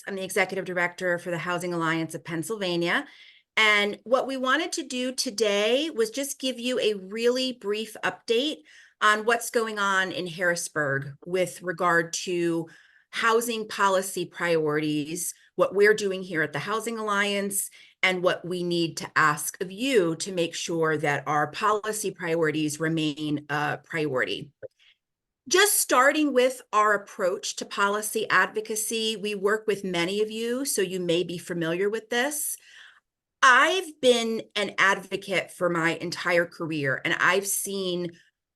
Phyllis. I'm the executive director for the Housing Alliance of Pennsylvania. And what we wanted to do today was just give you a really brief update on what's going on in Harrisburg with regard to housing policy priorities, what we're doing here at the Housing Alliance, and what we need to ask of you to make sure that our policy priorities remain a priority. Just starting with our approach to policy advocacy, we work with many of you, so you may be familiar with this. I've been an advocate for my entire career, and I've seen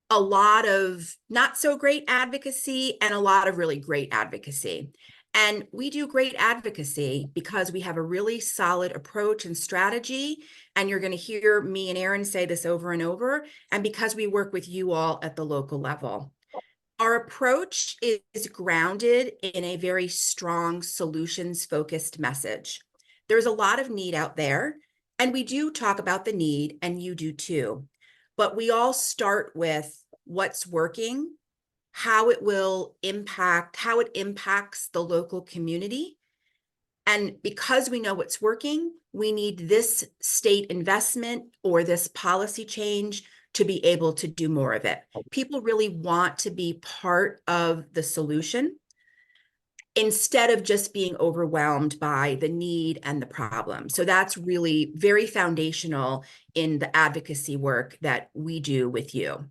a lot of not so great advocacy and a lot of really great advocacy. And we do great advocacy because we have a really solid approach and strategy. And you're going to hear me and Erin say this over and over, and because we work with you all at the local level. Our approach is grounded in a very strong solutions-focused message. There's a lot of need out there, and we do talk about the need, and you do too. But we all start with what's working, how it impacts the local community. And because we know what's working, we need this state investment or this policy change to be able to do more of it. People really want to be part of the solution instead of just being overwhelmed by the need and the problem. So that's really very foundational in the advocacy work that we do with you.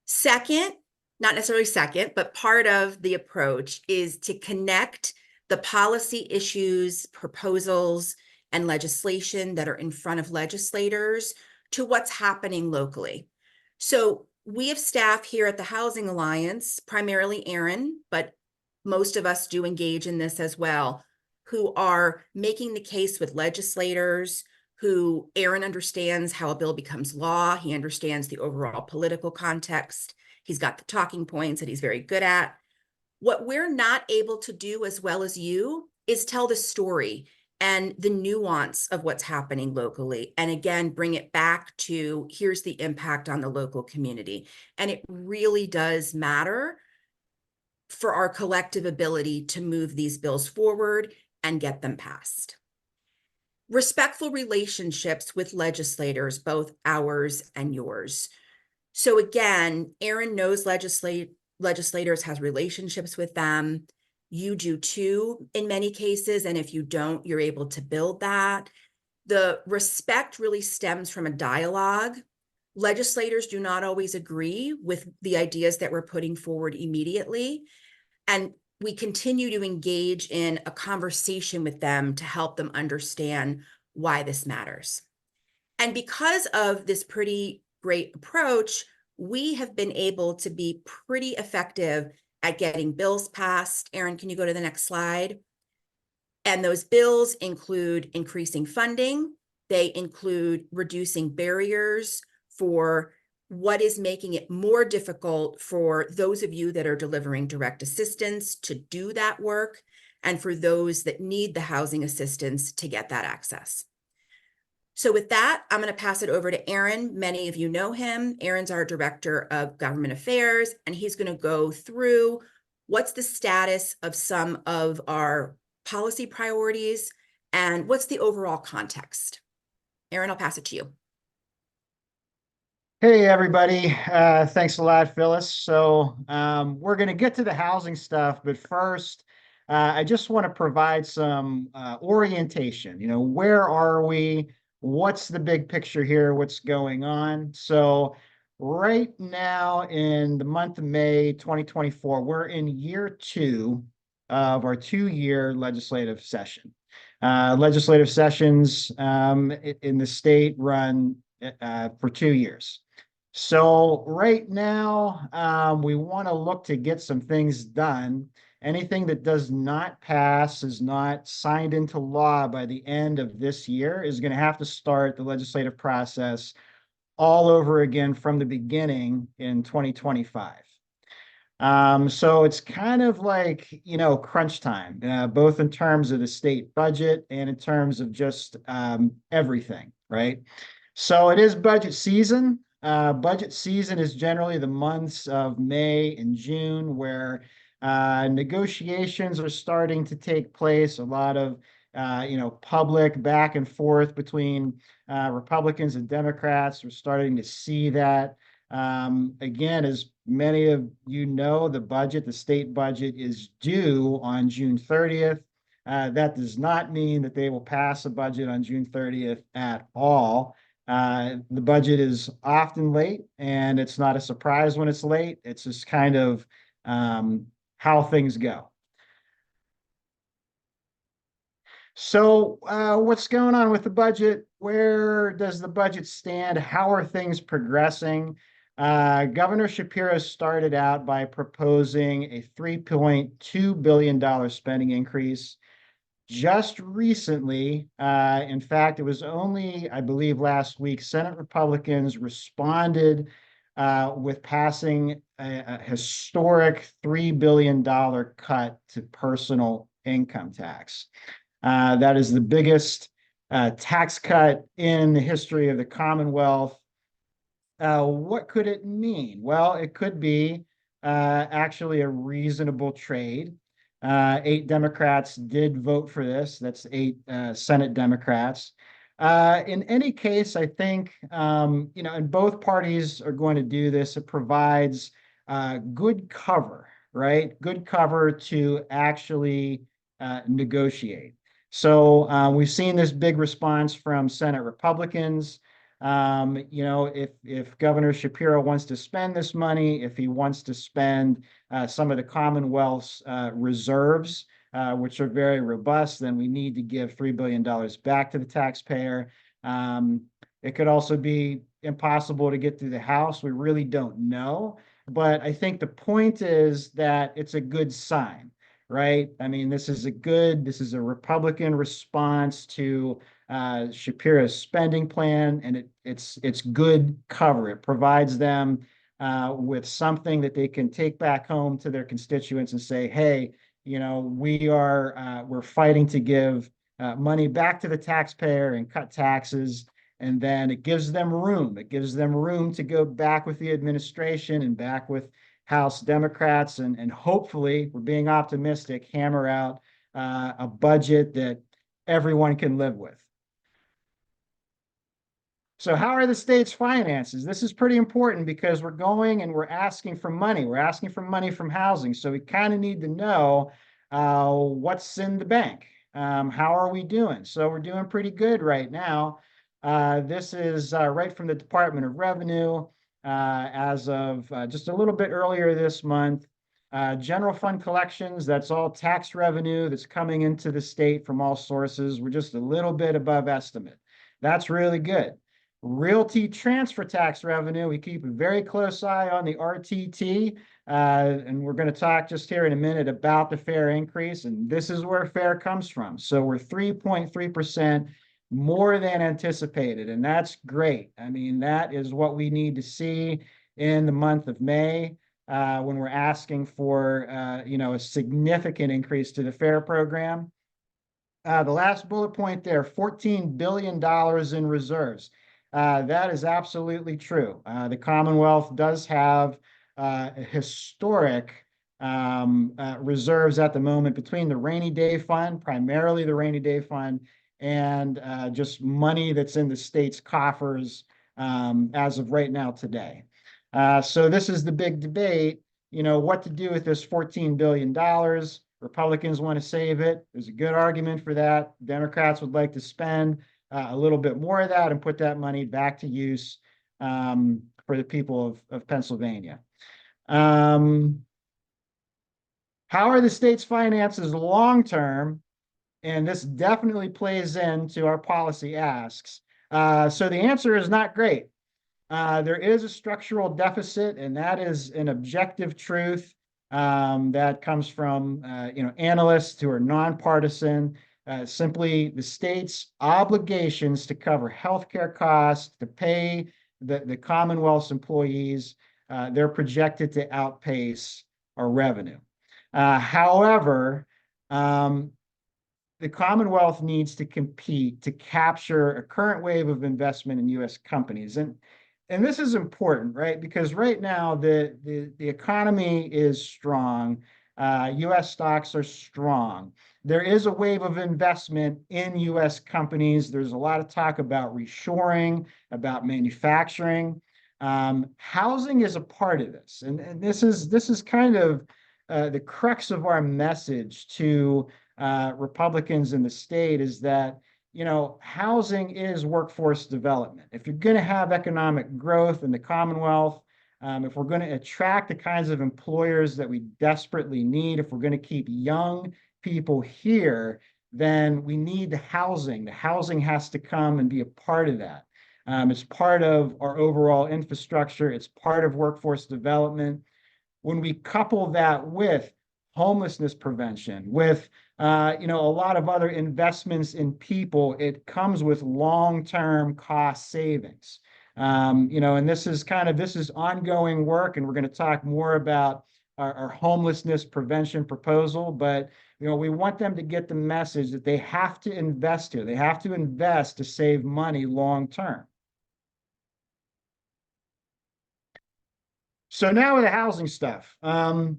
Second, not necessarily second, but part of the approach is to connect the policy issues, proposals, and legislation that are in front of legislators to what's happening locally. So we have staff here at the Housing Alliance, primarily Erin, but most of us do engage in this as well, who are making the case with legislators, who Erin understands how a bill becomes law. He understands the overall political context. He's got the talking points that he's very good at. What we're not able to do as well as you is tell the story and the nuance of what's happening locally. And again, bring it back to here's the impact on the local community. And it really does matter for our collective ability to move these bills forward and get them passed. Respectful relationships with legislators, both ours and yours. So again, Erin knows legislators, has relationships with them. You do too in many cases, and if you don't, you're able to build that. The respect really stems from a dialogue. Legislators do not always agree with the ideas that we're putting forward immediately, and we continue to engage in a conversation with them to help them understand why this matters. And because of this pretty great approach, we have been able to be pretty effective at getting bills passed. Erin, can you go to the next slide? And those bills include increasing funding. They include reducing barriers for what is making it more difficult for those of you that are delivering direct assistance to do that work, and for those that need the housing assistance to get that access. So with that, I'm going to pass it over to Erin. Many of you know him. Erin's our Director of Government Affairs, and he's going to go through what's the status of some of our policy priorities and what's the overall context. Erin, I'll pass it to you. Hey, everybody. Thanks a lot, Phyllis. So we're going to get to the housing stuff, but first, I just want to provide some orientation. You know, where are we? What's the big picture here? What's going on? So right now in the month of May 2024, we're in year 2 of our 2-year legislative session. Legislative sessions in the state run for 2 years. So right now, we want to look to get some things done. Anything that does not pass, is not signed into law by the end of this year, is going to have to start the legislative process all over again from the beginning in 2025. So it's kind of like, you know, crunch time, both in terms of the state budget and in terms of just everything, right? So it is budget season. Budget season is generally the months of May and June, where Negotiations are starting to take place. A lot of public back and forth between Republicans and Democrats. We're starting to see that. Again, as many of you know, the state budget is due on June 30th. That does not mean that they will pass a budget on June 30th at all. The budget is often late, and it's not a surprise when it's late. It's just kind of how things go. So what's going on with the budget? Where does the budget stand? How are things progressing? Governor Shapiro started out by proposing a $3.2 billion spending increase. Just recently, in fact, it was only, I believe, last week, Senate Republicans responded with passing a historic $3 billion cut to personal income tax. That is the biggest tax cut in the history of the Commonwealth. What could it mean? Well, it could be actually a reasonable trade. 8 Democrats did vote for this. That's 8 Senate Democrats. In any case, I think, and both parties are going to do this. It provides good cover, right? Good cover to actually negotiate. So we've seen this big response from Senate Republicans. If Governor Shapiro wants to spend this money, if he wants to spend some of the Commonwealth's reserves, which are very robust, then we need to give $3 billion back to the taxpayer. It could also be impossible to get through the House. We really don't know. But I think the point is that it's a good sign, right? I mean, this is a Republican response to Shapiro's spending plan, and it's good cover. It provides them with something that they can take back home to their constituents and say, hey, we're fighting to give money back to the taxpayer and cut taxes. And then it gives them room. It gives them room to go back with the administration and back with House Democrats, and hopefully, we're being optimistic, hammer out a budget that everyone can live with. So how are the state's finances? This is pretty important because we're going and we're asking for money. We're asking for money from housing. So we kind of need to know what's in the bank. How are we doing? So we're doing pretty good right now. This is right from the Department of Revenue as of just a little bit earlier this month. General fund collections, that's all tax revenue that's coming into the state from all sources. We're just a little bit above estimate. That's really good. Realty transfer tax revenue, we keep a very close eye on the RTT, and we're going to talk just here in a minute about the fare increase, and this is where fare comes from. So we're 3.3% more than anticipated, and that's great. I mean, that is what we need to see in the month of May when we're asking for, a significant increase to the fare program. The last bullet point there, $14 billion in reserves. That is absolutely true. The Commonwealth does have historic reserves at the moment between the rainy day fund, primarily the rainy day fund, and just money that's in the state's coffers as of right now today. So this is the big debate, what to do with this $14 billion. Republicans want to save it. There's a good argument for that. Democrats would like to spend a little bit more of that and put that money back to use for the people of Pennsylvania. How are the state's finances long-term? And this definitely plays into our policy asks. So the answer is not great. There is a structural deficit, and that is an objective truth that comes from analysts who are nonpartisan. Simply the state's obligations to cover healthcare costs, to pay the Commonwealth's employees, they're projected to outpace our revenue. However, the Commonwealth needs to compete to capture a current wave of investment in U.S. companies. And this is important, right? Because right now the economy is strong. U.S. stocks are strong. There is a wave of investment in U.S. companies. There's a lot of talk about reshoring, about manufacturing. Housing is a part of this, and this is kind of the crux of our message to Republicans in the state is that, you know, housing is workforce development. If you're going to have economic growth in the Commonwealth, if we're going to attract the kinds of employers that we desperately need, if we're going to keep young people here, then we need the housing. The housing has to come and be a part of that. It's part of our overall infrastructure. It's part of workforce development. When we couple that with homelessness prevention, with you know, a lot of other investments in people, it comes with long-term cost savings. You know, and this is ongoing work, and we're going to talk more about our homelessness prevention proposal. But you know, we want them to get the message that they have to invest here. They have to invest to save money long term. So now with the housing stuff, I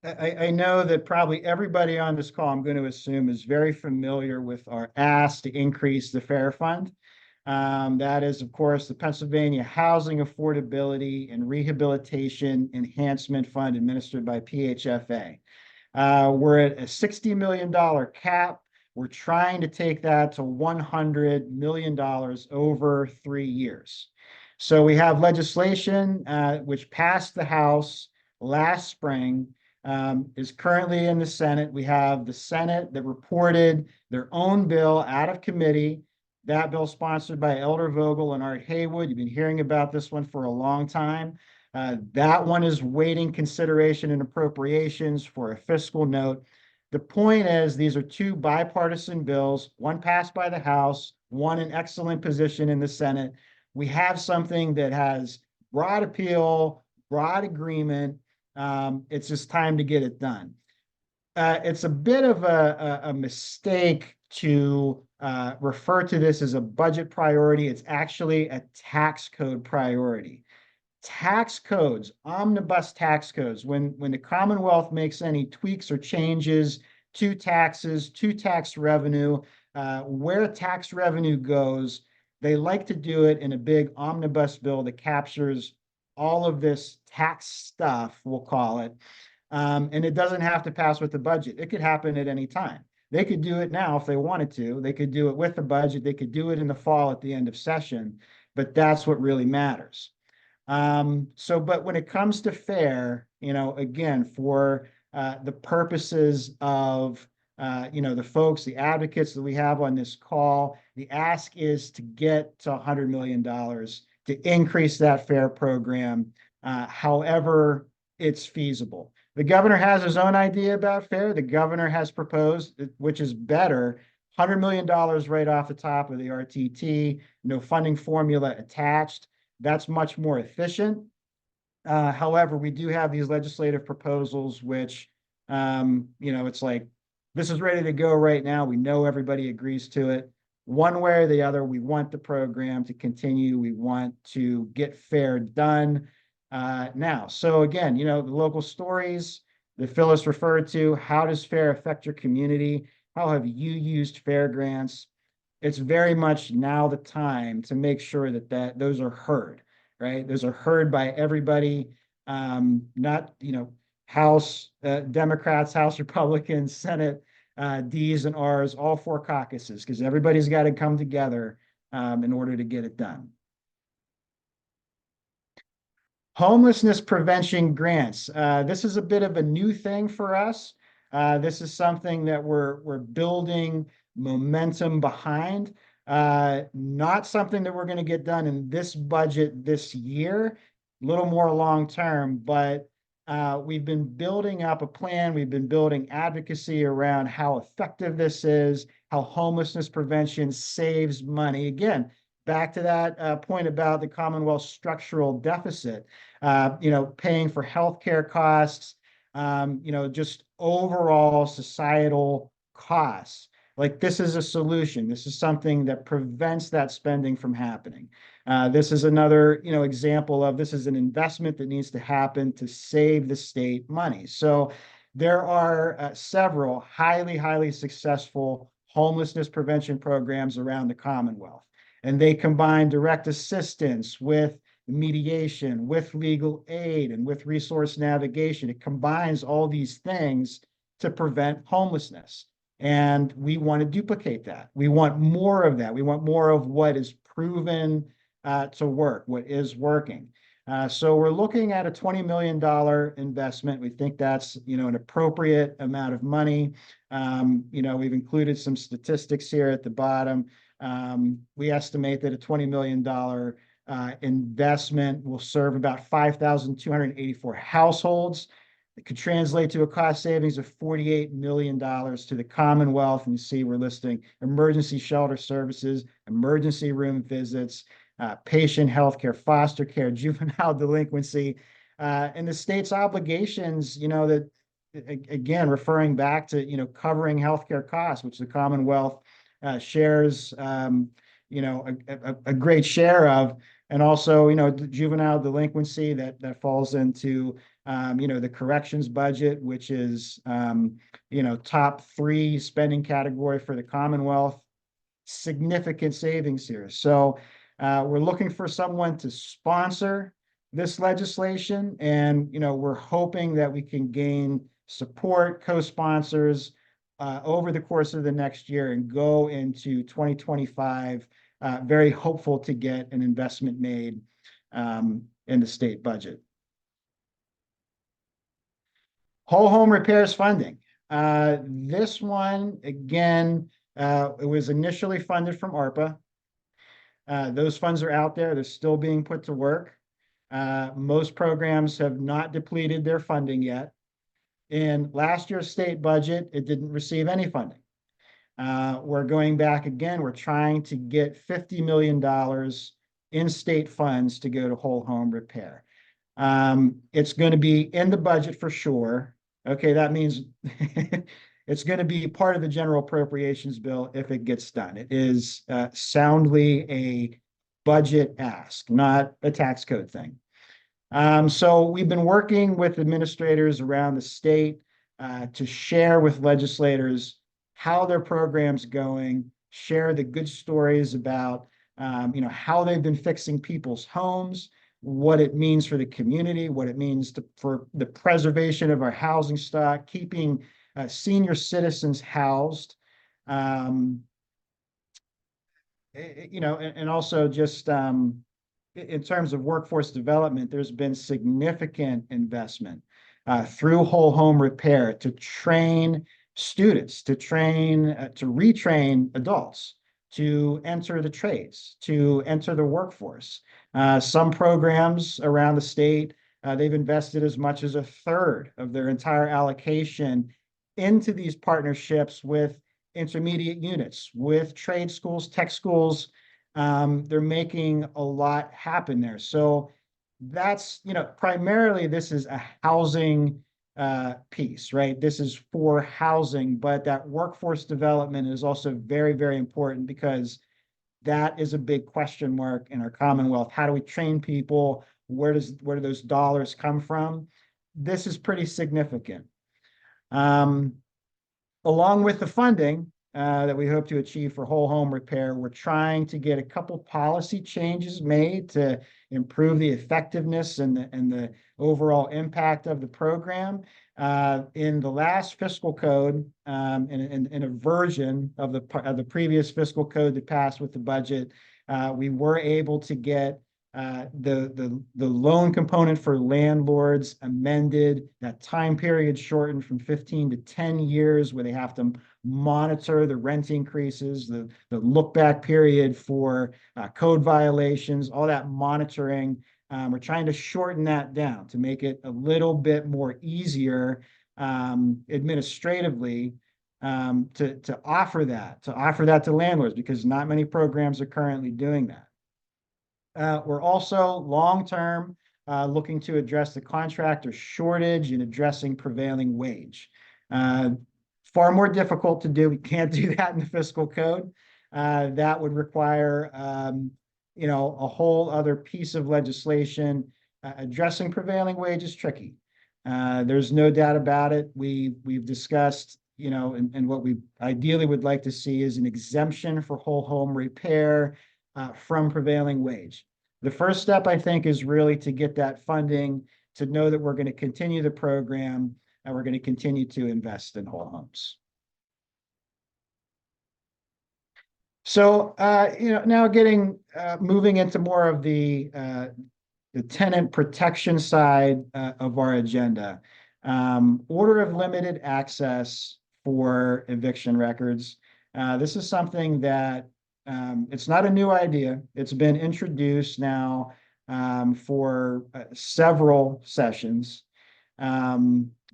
know that probably everybody on this call, I'm going to assume, is very familiar with our ask to increase the FAIR Fund. That is, of course, the Pennsylvania Housing Affordability and Rehabilitation Enhancement Fund administered by PHFA. We're at a $60 million cap. We're trying to take that to $100 million over 3 years. So we have legislation which passed the House last spring, is currently in the Senate. We have the Senate that reported their own bill out of committee. That bill sponsored by Elder Vogel and Art Haywood. You've been hearing about this one for a long time. That one is waiting consideration and appropriations for a fiscal note. The point is, these are two bipartisan bills, one passed by the House, one in excellent position in the Senate. We have something that has broad appeal, broad agreement. It's just time to get it done. It's a bit of a mistake to refer to this as a budget priority. It's actually a tax code priority. Tax codes, omnibus tax codes, when the Commonwealth makes any tweaks or changes to taxes, to tax revenue, where tax revenue goes, they like to do it in a big omnibus bill that captures all of this tax stuff, we'll call it. And it doesn't have to pass with the budget. It could happen at any time. They could do it now if they wanted to. They could do it with the budget. They could do it in the fall at the end of session, but that's what really matters. But when it comes to FAIR, you know, again, for the purposes of you know, the folks, the advocates that we have on this call, the ask is to get to $100 million to increase that FAIR program, however it's feasible. The governor has his own idea about FAIR. The governor has proposed, which is better, $100 million right off the top of the RTT, no funding formula attached. That's much more efficient. However, we do have these legislative proposals, which, you know, it's like, this is ready to go right now. We know everybody agrees to it. One way or the other, we want the program to continue. We want to get FAIR done now. So again, you know, the local stories that Phyllis referred to, how does FAIR affect your community? How have you used FAIR grants? It's very much now the time to make sure that those are heard, right? Those are heard by everybody, not, you know, House Democrats, House Republicans, Senate Ds and Rs, all 4 caucuses, because everybody's got to come together in order to get it done. Homelessness prevention grants. This is a bit of a new thing for us. This is something that we're building momentum behind. Not something that we're going to get done in this budget this year, a little more long term, but we've been building up a plan. We've been building advocacy around how effective this is, how homelessness prevention saves money. Again, back to that point about the Commonwealth structural deficit, you know, paying for healthcare costs, you know, just overall societal costs. Like, this is a solution. This is something that prevents that spending from happening. This is another, you know, example of this is an investment that needs to happen to save the state money. So There are several highly successful homelessness prevention programs around the Commonwealth, and they combine direct assistance with mediation, with legal aid, and with resource navigation. It combines all these things to prevent homelessness. And we want to duplicate that. We want more of that. We want more of what is proven to work, what is working. So we're looking at a $20 million investment. We think that's, an appropriate amount of money. We've included some statistics here at the bottom. We estimate that a $20 million investment will serve about 5,284 households. It could translate to a cost savings of $48 million to the Commonwealth. And you see we're listing emergency shelter services, emergency room visits, patient health care, foster care, juvenile delinquency, and the state's obligations, that, again, referring back to, covering healthcare costs, which the Commonwealth shares, a great share of, and also, the juvenile delinquency that falls into, the corrections budget, which is, top 3 spending category for the Commonwealth. Significant savings here. So we're looking for someone to sponsor this legislation, and we're hoping that we can gain support, co-sponsors over the course of the next year and go into 2025 very hopeful to get an investment made in the state budget. Whole home repairs funding. This one, again, it was initially funded from ARPA. Those funds are out there. They're still being put to work. Most programs have not depleted their funding yet. In last year's state budget, it didn't receive any funding. We're going back again. We're trying to get $50 million in state funds to go to whole home repair. It's going to be in the budget for sure. Okay, that means it's going to be part of the general appropriations bill if it gets done. It is soundly a budget ask, not a tax code thing. So we've been working with administrators around the state to share with legislators how their program's going, share the good stories about how they've been fixing people's homes, what it means for the community, what it means for the preservation of our housing stock, keeping senior citizens housed, and also just in terms of workforce development, there's been significant investment through whole home repair to train students, to retrain adults to enter the trades, to enter the workforce. Some programs around the state, they've invested as much as a third of their entire allocation into these partnerships with intermediate units, with trade schools, tech schools. They're making a lot happen there. So that's, primarily this is a housing piece, right? This is for housing, but that workforce development is also very important because that is a big question mark in our Commonwealth. How do we train people? Where do those dollars come from? This is pretty significant. Along with the funding that we hope to achieve for whole home repair, we're trying to get a couple policy changes made to improve the effectiveness and the overall impact of the program. In the last fiscal code, in a version of the previous fiscal code that passed with the budget, we were able to get the loan component for landlords amended, that time period shortened from 15 to 10 years, where they have to monitor the rent increases, the look back period for code violations, all that monitoring. We're trying to shorten that down to make it a little bit more easier administratively to offer that to landlords, because not many programs are currently doing that. We're also long-term looking to address the contractor shortage and addressing prevailing wage. Far more difficult to do. We can't do that in the fiscal code. That would require, a whole other piece of legislation. Addressing prevailing wage is tricky. There's no doubt about it. We've discussed, and what we ideally would like to see is an exemption for whole home repair from prevailing wage. The first step, I think, is really to get that funding, to know that we're going to continue the program and we're going to continue to invest in whole homes. So, now moving into more of the tenant protection side of our agenda. Order of limited access for eviction records. This is something that it's not a new idea. It's been introduced now for several sessions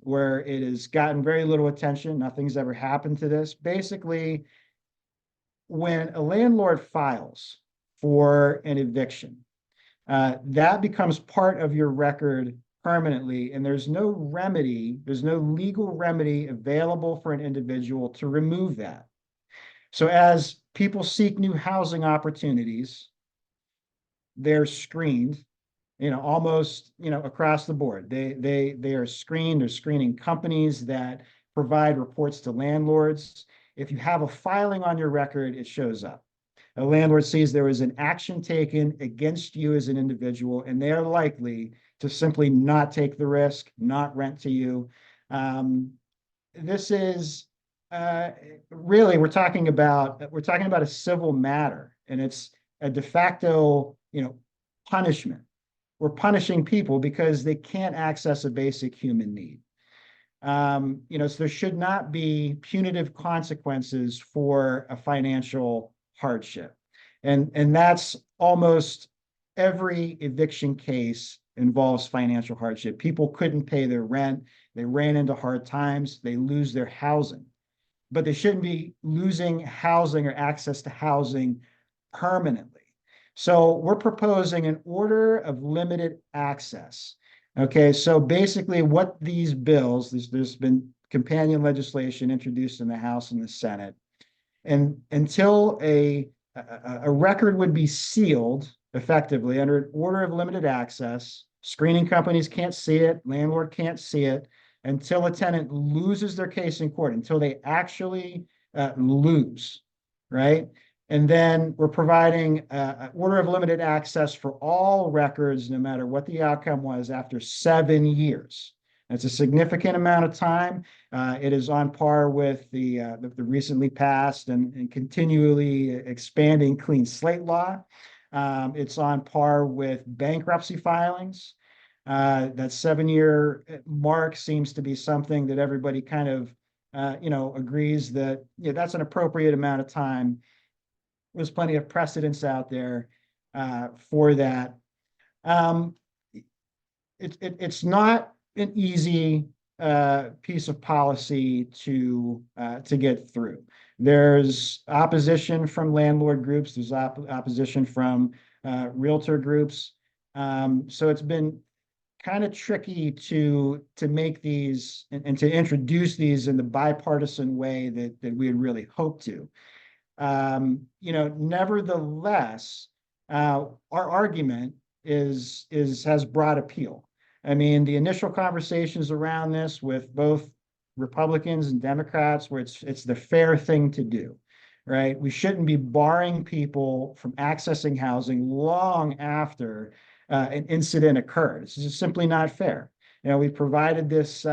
where it has gotten very little attention. Nothing's ever happened to this. Basically, when a landlord files for an eviction, that becomes part of your record permanently, and there's no legal remedy available for an individual to remove that. So as people seek new housing opportunities, they're screened, almost, across the board. They are screened. They're screening companies that provide reports to landlords. If you have a filing on your record, it shows up. A landlord sees there was an action taken against you as an individual, and they are likely to simply not take the risk, not rent to you. This is really, we're talking about a civil matter, and it's a de facto, punishment. We're punishing people because they can't access a basic human need. So there should not be punitive consequences for a financial hardship. And that's almost every eviction case involves financial hardship. People couldn't pay their rent. They ran into hard times. They lose their housing. But they shouldn't be losing housing or access to housing permanently. So we're proposing an order of limited access. Okay, so basically what these bills, there's been companion legislation introduced in the House and the Senate, and until a record would be sealed effectively under an order of limited access, screening companies can't see it, landlord can't see it, until a tenant loses their case in court, until they actually lose, right? And then we're providing an order of limited access for all records, no matter what the outcome was, after 7 years. It's a significant amount of time. It is on par with the recently passed and continually expanding clean slate law. It's on par with bankruptcy filings. That 7-year mark seems to be something that everybody kind of, agrees that that's an appropriate amount of time. There's plenty of precedents out there for that. It's not an easy piece of policy to get through. There's opposition from landlord groups. There's opposition from realtor groups. So it's been kind of tricky to make these and to introduce these in the bipartisan way that we had really hoped to. Nevertheless, our argument has broad appeal. I mean, the initial conversations around this with both Republicans and Democrats, where it's the fair thing to do, right? We shouldn't be barring people from accessing housing long after an incident occurred. This is simply not fair. We provided this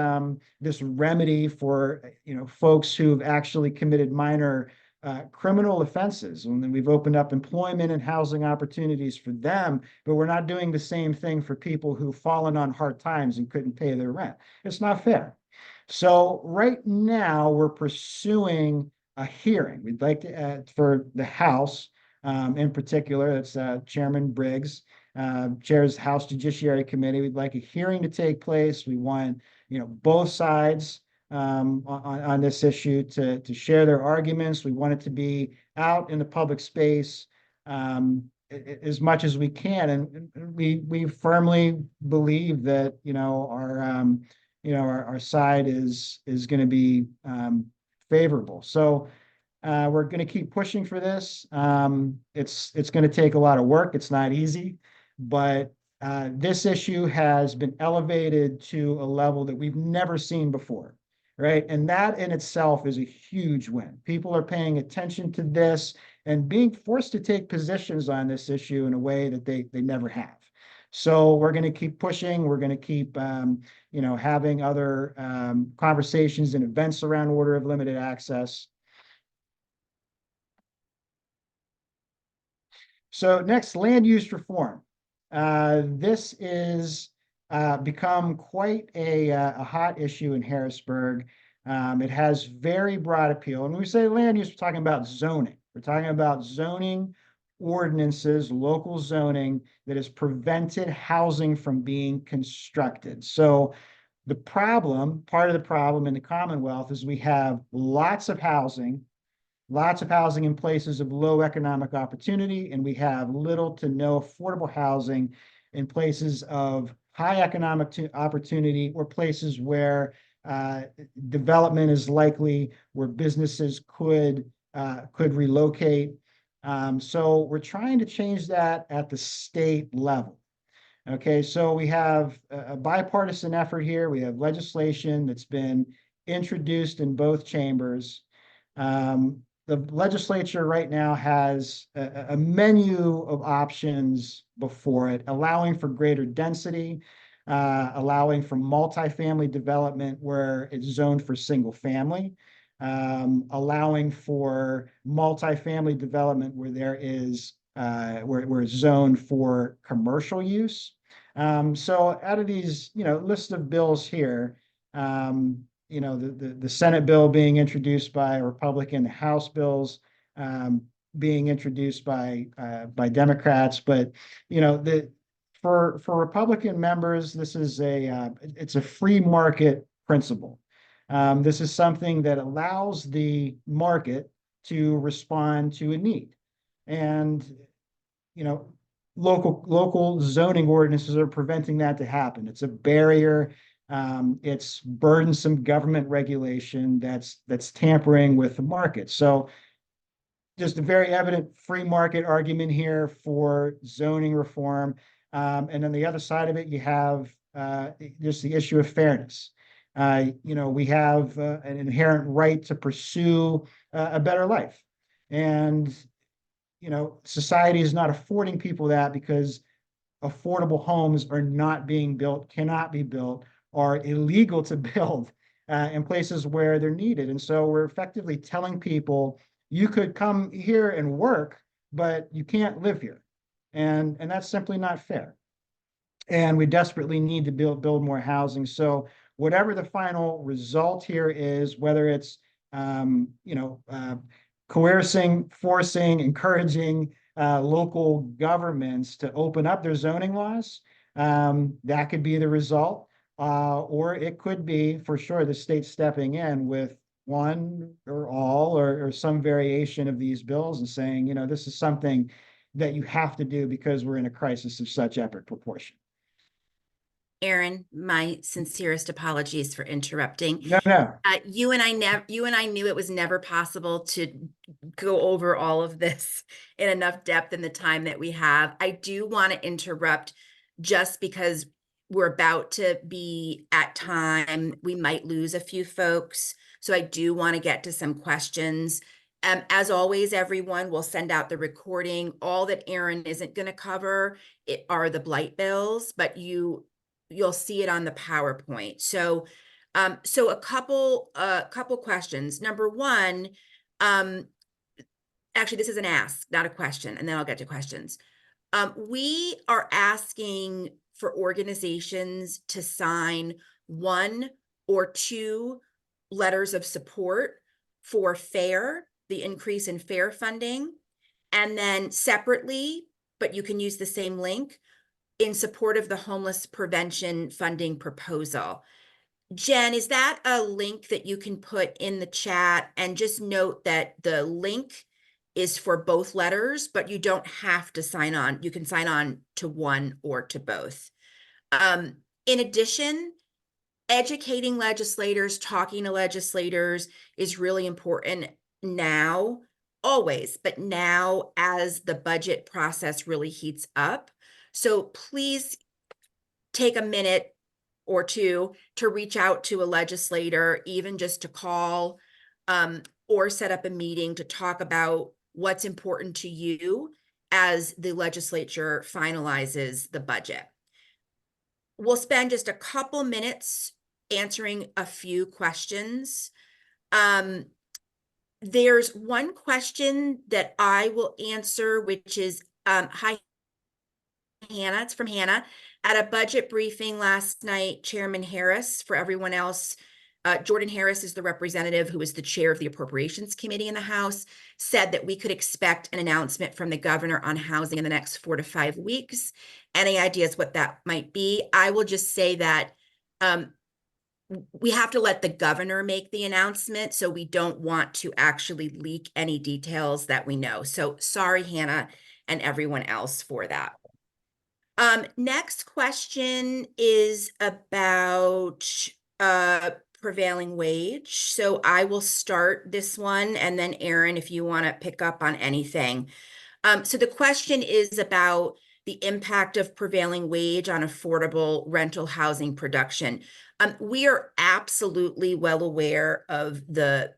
remedy for folks who've actually committed minor criminal offenses, and then we've opened up employment and housing opportunities for them, but we're not doing the same thing for people who've fallen on hard times and couldn't pay their rent. It's not fair. So right now we're pursuing a hearing. We'd like to, for the House in particular, that's Chairman Briggs, chairs House Judiciary Committee. We'd like a hearing to take place. We want, both sides on this issue to share their arguments. We want it to be out in the public space as much as we can, and we firmly believe that our side is going to be favorable. So we're going to keep pushing for this. It's going to take a lot of work. It's not easy, but This issue has been elevated to a level that we've never seen before, right? And that in itself is a huge win. People are paying attention to this and being forced to take positions on this issue in a way that they never have. So we're going to keep pushing. We're going to keep, having other conversations and events around order of limited access. So next, land use reform. This is become quite a hot issue in Harrisburg. It has very broad appeal. And when we say land use, we're talking about zoning. We're talking about zoning ordinances, local zoning that has prevented housing from being constructed. So part of the problem in the Commonwealth is we have lots of housing in places of low economic opportunity, and we have little to no affordable housing in places of high economic opportunity or places where development is likely, where businesses could relocate. So we're trying to change that at the state level. Okay, so we have a bipartisan effort here. We have legislation that's been introduced in both chambers. The legislature right now has a menu of options before it, allowing for greater density, allowing for multifamily development where it's zoned for single family, allowing for multifamily development where there is where it's zoned for commercial use. So out of these, list of bills here, the Senate bill being introduced by a Republican, the House bills being introduced by Democrats, but for Republican members, this is it's a free market principle. This is something that allows the market to respond to a need. And, local zoning ordinances are preventing that to happen. It's a barrier. It's burdensome government regulation that's tampering with the market. So just a very evident free market argument here for zoning reform. And then the other side of it, you have just the issue of fairness. We have an inherent right to pursue a better life. And, society is not affording people that because affordable homes are not being built, cannot be built, are illegal to build in places where they're needed. And so we're effectively telling people, you could come here and work, but you can't live here. And that's simply not fair. And we desperately need to build more housing. So whatever the final result here is, whether it's coercing, forcing, encouraging local governments to open up their zoning laws, that could be the result. Or it could be, for sure, the state stepping in with one or all or some variation of these bills and saying, this is something that you have to do because we're in a crisis of such epic proportion. Aaron, my sincerest apologies for interrupting. No. You and I knew it was never possible to go over all of this in enough depth in the time that we have. I do want to interrupt just because we're about to be at time. We might lose a few folks. So I do want to get to some questions. As always, everyone will send out the recording. All that Aaron isn't going to cover are the blight bills, but you'll see it on the PowerPoint. So a couple questions. Number one, actually, this is an ask, not a question, and then I'll get to questions. We are asking for organizations to sign 1 or 2 letters of support for FAIR, the increase in FAIR funding, and then separately, but you can use the same link, in support of the homeless prevention funding proposal. Jen, is that a link that you can put in the chat? And just note that the link is for both letters, but you don't have to sign on. You can sign on to one or to both. In addition, educating legislators, talking to legislators is really important now, always, but now as the budget process really heats up. So please take a minute or two to reach out to a legislator, even just to call or set up a meeting to talk about what's important to you as the legislature finalizes the budget. We'll spend just a couple minutes answering a few questions. There's one question that I will answer, which is, hi, Hannah. It's from Hannah. At a budget briefing last night, Chairman Harris, for everyone else, Jordan Harris is the representative who is the chair of the Appropriations Committee in the House, said that we could expect an announcement from the governor on housing in the next 4 to 5 weeks. Any ideas what that might be? I will just say that we have to let the governor make the announcement, so we don't want to actually leak any details that we know. So sorry, Hannah, and everyone else for that. Next question is about prevailing wage. So I will start this one, and then Erin, if you want to pick up on anything. So the question is about the impact of prevailing wage on affordable rental housing production. We are absolutely well aware of the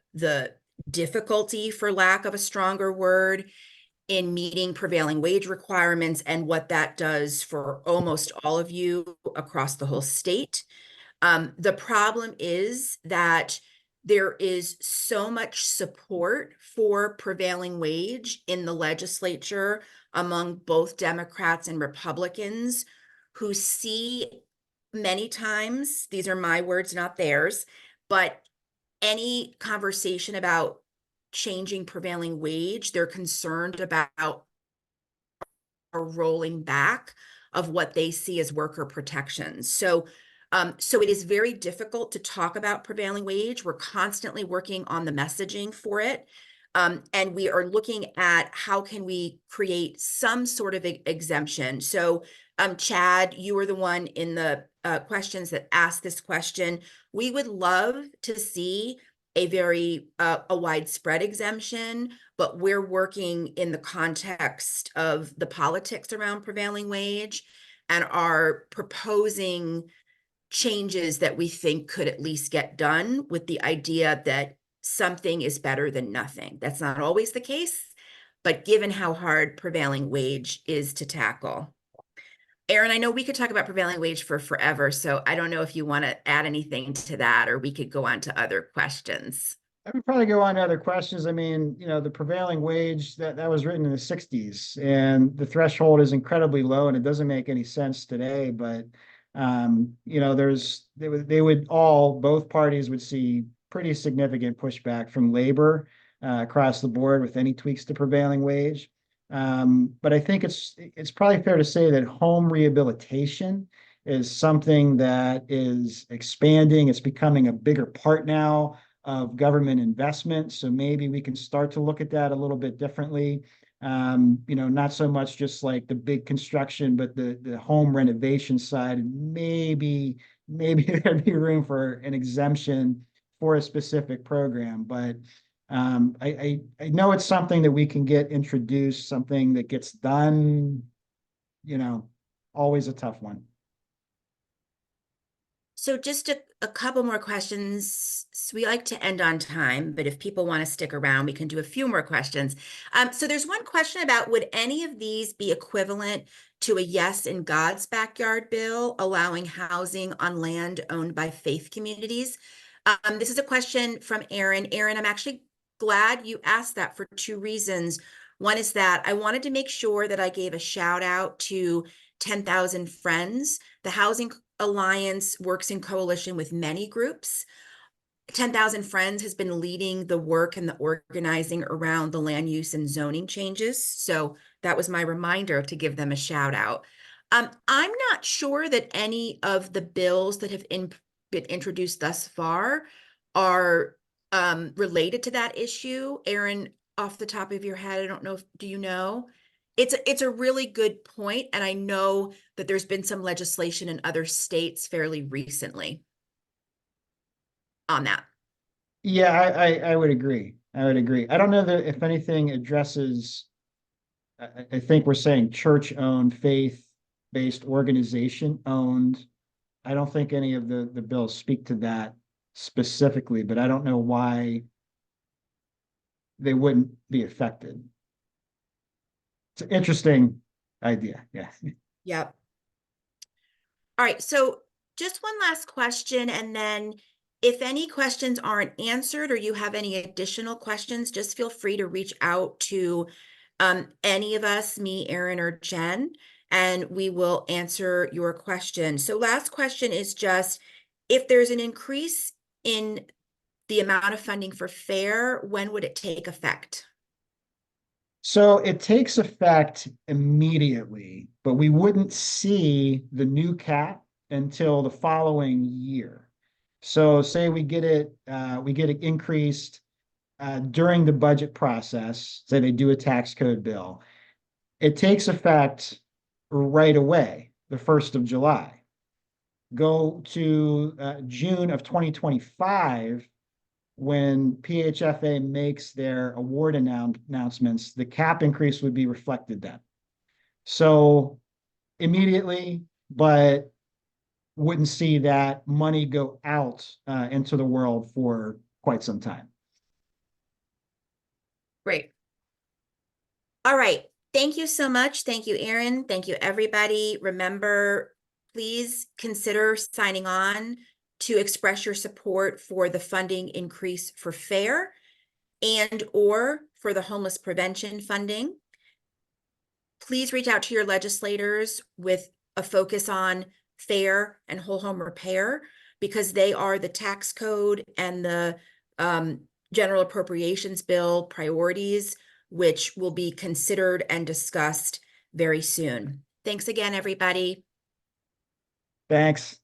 difficulty, for lack of a stronger word, in meeting prevailing wage requirements and what that does for almost all of you across the whole state. The problem is that there is so much support for prevailing wage in the legislature among both Democrats and Republicans, who see many times, these are my words, not theirs, but any conversation about changing prevailing wage, they're concerned about a rolling back of what they see as worker protections. So it is very difficult to talk about prevailing wage. We're constantly working on the messaging for it. And we are looking at how can we create some sort of exemption. So Chad, you were the one in the questions that asked this question. We would love to see a very a widespread exemption, but we're working in the context of the politics around prevailing wage and are proposing changes that we think could at least get done, with the idea that something is better than nothing. That's not always the case, but given how hard prevailing wage is to tackle. Erin, I know we could talk about prevailing wage for forever, so I don't know if you want to add anything to that, or we could go on to other questions. I would probably go on to other questions. I mean, the prevailing wage that was written in the 60s, and the threshold is incredibly low, and it doesn't make any sense today. But both parties would see pretty significant pushback from labor across the board with any tweaks to prevailing wage. But I think it's probably fair to say that home rehabilitation is something that is expanding. It's becoming a bigger part now of government investment. So maybe we can start to look at that a little bit differently. Not so much just like the big construction, but the home renovation side. Maybe there'd be room for an exemption for a specific program. But I know it's something that we can get introduced, something that gets done, always a tough one. So just a couple more questions. So we like to end on time, but if people want to stick around, we can do a few more questions. So there's one question about, would any of these be equivalent to a Yes in God's Backyard bill, allowing housing on land owned by faith communities? This is a question from Erin. Erin, I'm actually glad you asked that for two reasons. One is that I wanted to make sure that I gave a shout out to 10,000 Friends. The Housing Alliance works in coalition with many groups. 10,000 Friends has been leading the work and the organizing around the land use and zoning changes. So that was my reminder to give them a shout out. I'm not sure that any of the bills that have been introduced thus far are related to that issue. Erin, off the top of your head, I don't know do you know? It's a really good point, and I know that there's been some legislation in other states fairly recently on that. Yeah, I would agree. I would agree. I don't know that if anything addresses, I think we're saying church-owned, faith-based organization-owned I don't think any of the bills speak to that specifically, but I don't know why they wouldn't be affected. It's an interesting idea. Yeah. Yep. All right, so just one last question, and then if any questions aren't answered or you have any additional questions, just feel free to reach out to any of us, me, Erin, or Jen, and we will answer your question. So last question is just, if there's an increase in the amount of funding for FAIR, when would it take effect? So it takes effect immediately, but we wouldn't see the new cap until the following year. So say we get it increased during the budget process, say they do a tax code bill. It takes effect right away, the 1st of July. Go to June of 2025, when PHFA makes their award announcements, the cap increase would be reflected then. So immediately, but wouldn't see that money go out into the world for quite some time. Great. All right. Thank you so much. Thank you, Erin. Thank you, everybody. Remember, please consider signing on to express your support for the funding increase for FAIR and or for the homeless prevention funding. Please reach out to your legislators with a focus on FAIR and whole home repair, because they are the tax code and the general appropriations bill priorities, which will be considered and discussed very soon. Thanks again, everybody. Thanks.